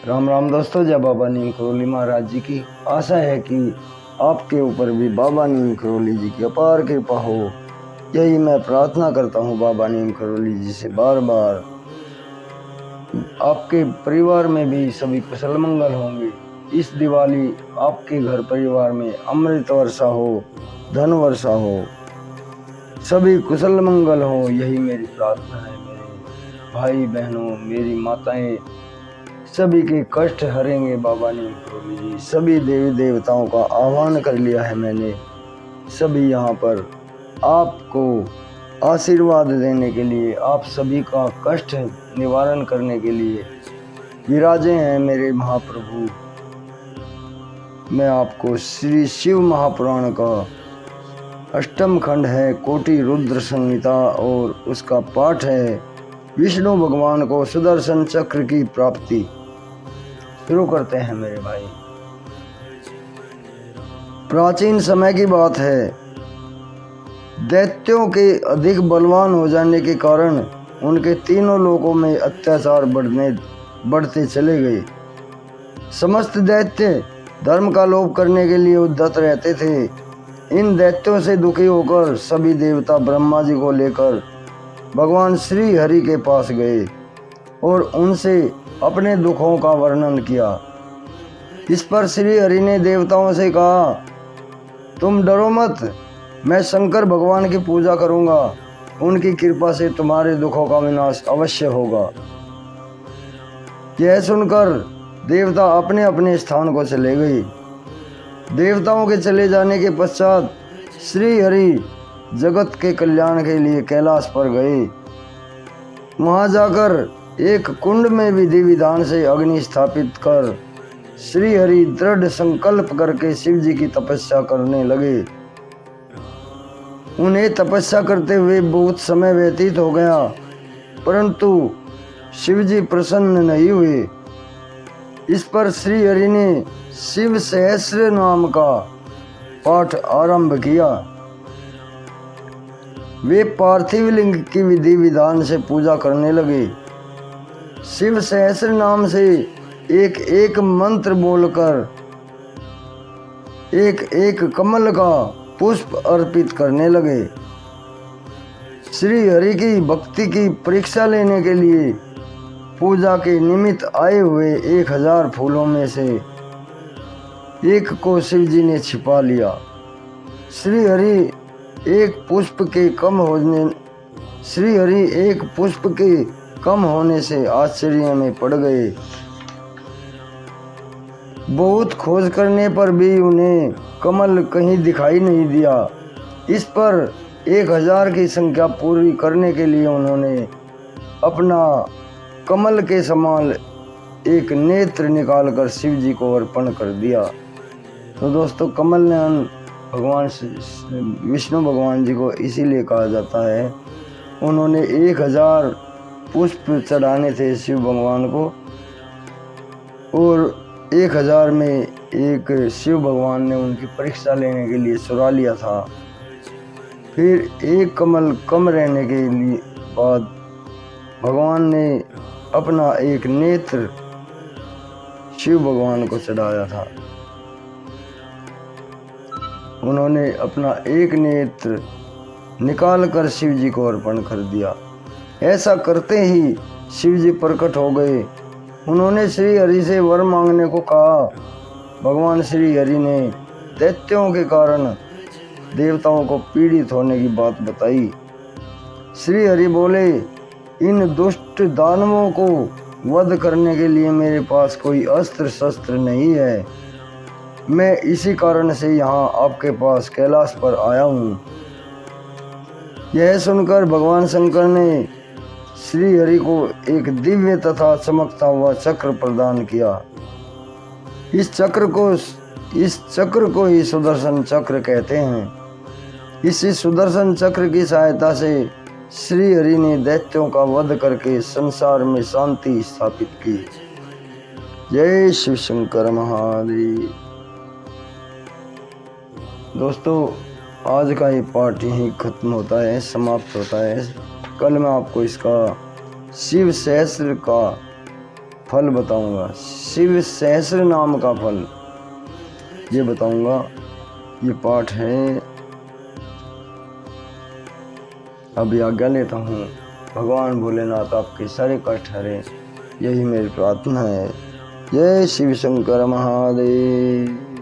राम राम दोस्तों, जय बाबा नीम करोली महाराज जी की। आशा है कि आपके ऊपर भी बाबा नीम करोली जी की अपार कृपा हो। यही मैं प्रार्थना करता हूँ बाबा नीम करोली जी से बार बार। आपके परिवार में भी सभी कुशल मंगल होंगे। इस दिवाली आपके घर परिवार में अमृत वर्षा हो, धन वर्षा हो, सभी कुशल मंगल हो, यही मेरी प्रार्थना है। मेरे भाई बहनों, मेरी माताएं, सभी के कष्ट हरेंगे बाबा नीम करोली जी। सभी देवी देवताओं का आह्वान कर लिया है मैंने। सभी यहाँ पर आपको आशीर्वाद देने के लिए, आप सभी का कष्ट निवारण करने के लिए विराजे हैं मेरे महाप्रभु। मैं आपको श्री शिव महापुराण का अष्टम खंड है कोटि रुद्र संहिता, और उसका पाठ है विष्णु भगवान को सुदर्शन चक्र की प्राप्ति। शुरू करते हैं मेरे भाई। प्राचीन समय की बात है। दैत्यों के अधिक बलवान हो जाने के कारण उनके तीनों लोकों में अत्याचार बढ़ते चले गए। समस्त दैत्य धर्म का लोप करने के लिए उद्यत रहते थे। इन दैत्यों से दुखी होकर सभी देवता ब्रह्मा जी को लेकर भगवान श्री हरि के पास गए और उनसे अपने दुखों का वर्णन किया। इस पर श्री हरि ने देवताओं से कहा, तुम डरो मत, मैं शंकर भगवान की पूजा करूंगा, उनकी कृपा से तुम्हारे दुखों का विनाश अवश्य होगा। यह सुनकर देवता अपने अपने स्थान को चले गए। देवताओं के चले जाने के पश्चात श्री हरि जगत के कल्याण के लिए कैलाश पर गए। वहां जाकर एक कुंड में विधि विधान से अग्नि स्थापित कर श्री हरि दृढ़ संकल्प करके शिव जी की तपस्या करने लगे। उन्हें तपस्या करते हुए बहुत समय व्यतीत हो गया, परंतु शिव जी प्रसन्न नहीं हुए। इस पर श्री हरि ने शिव सहस्र नाम का पाठ आरंभ किया। वे पार्थिव लिंग की विधि विधान से पूजा करने लगे। शिव सहस्र नाम से एक एक मंत्र बोलकर एक एक कमल का पुष्प अर्पित करने लगे। श्री हरि की भक्ति की परीक्षा लेने के लिए पूजा के निमित्त आए हुए 1000 फूलों में से एक को शिव जी ने छिपा लिया। श्री हरि एक पुष्प के कम होने से आश्चर्य में पड़ गए। बहुत खोज करने पर भी उन्हें कमल कहीं दिखाई नहीं दिया। इस पर 1000 की संख्या पूरी करने के लिए उन्होंने अपना कमल के समान एक नेत्र निकालकर शिव जी को अर्पण कर दिया। तो दोस्तों, कमल नयन भगवान विष्णु भगवान जी को इसीलिए कहा जाता है। उन्होंने 1000 पुष्प चढ़ाने थे शिव भगवान को, और 1000 में एक शिव भगवान ने उनकी परीक्षा लेने के लिए चुरा लिया था। फिर एक कमल कम रहने के लिए बाद भगवान ने अपना एक नेत्र शिव भगवान को चढ़ाया था। उन्होंने अपना एक नेत्र निकाल कर शिव जी को अर्पण कर दिया। ऐसा करते ही शिव जी प्रकट हो गए। उन्होंने श्री हरि से वर मांगने को कहा। भगवान श्री हरि ने दैत्यों के कारण देवताओं को पीड़ित होने की बात बताई। श्री हरि बोले, इन दुष्ट दानवों को वध करने के लिए मेरे पास कोई अस्त्र शस्त्र नहीं है। मैं इसी कारण से यहाँ आपके पास कैलाश पर आया हूँ। यह सुनकर भगवान शंकर ने श्री हरि को एक दिव्य तथा चमकता हुआ चक्र प्रदान किया। इस चक्र को ही सुदर्शन चक्र कहते हैं। इसी सुदर्शन चक्र की सहायता से श्री हरि ने दैत्यों का वध करके संसार में शांति स्थापित की। जय शिव शंकर महादेव। दोस्तों, आज का ये पाठ यहीं खत्म होता है, समाप्त होता है। कल मैं आपको इसका शिव सहस्त्र का फल बताऊंगा, शिव सहस्र नाम का फल ये बताऊंगा। ये पाठ है। अब आज्ञा लेता हूँ। भगवान भोलेनाथ आपके सारे कष्ट हरे, यही मेरी प्रार्थना है। जय शिव शंकर महादेव।